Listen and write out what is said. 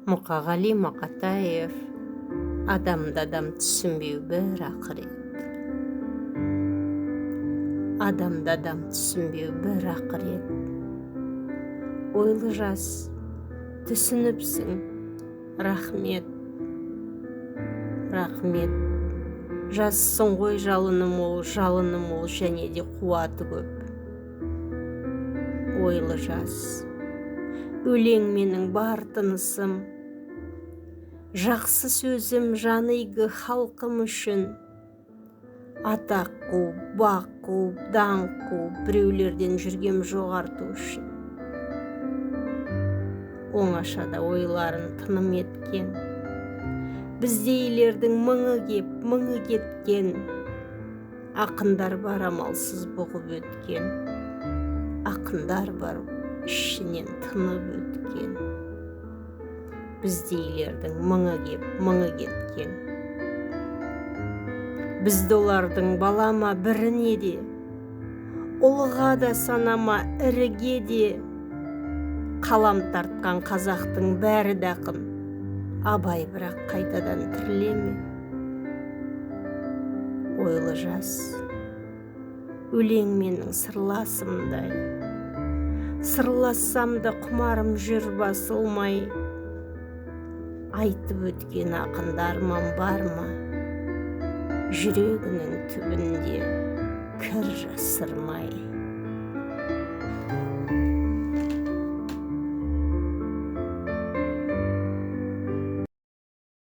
Мұқағали Мақатаев адамды адам түсінбеу бір ақырет. Адамды адам түсінбеу бір ақырет. Ойлы жас, түсініпсің, рахмет. Рахмет. Жассың ғой, жалыны мол және де қуаты көп. Ойлы жас, өлең менің бар тынысым, жақсы сөзім жаны игі халқым үшін. Атақ қуып, бақ қуып, даңқ қуып, біреулерден жүргем жоғарту үшін. Оңашада ойларын тыным еткен, біздейлердің мыңы кеп, мыңы кеткен. Ақындар бар амалсыз бұғып өткен, ақындар бар ішінен тынып өткен. Біздейлердің мыңы кеп, мыңы кеткен. Бізді олардың балама біріне де, ұлыға да санама іріге де. Қалам тартқан қазақтың бәрі дақын, абай бірақ қайтадан тірілеме. Ойлы жас, өлең менің сырласымдай, сырлассам да құмарым жүр басылмай. Айтып өткен ақындарман бар ма, жүрегінің түбінде кір жасырмай.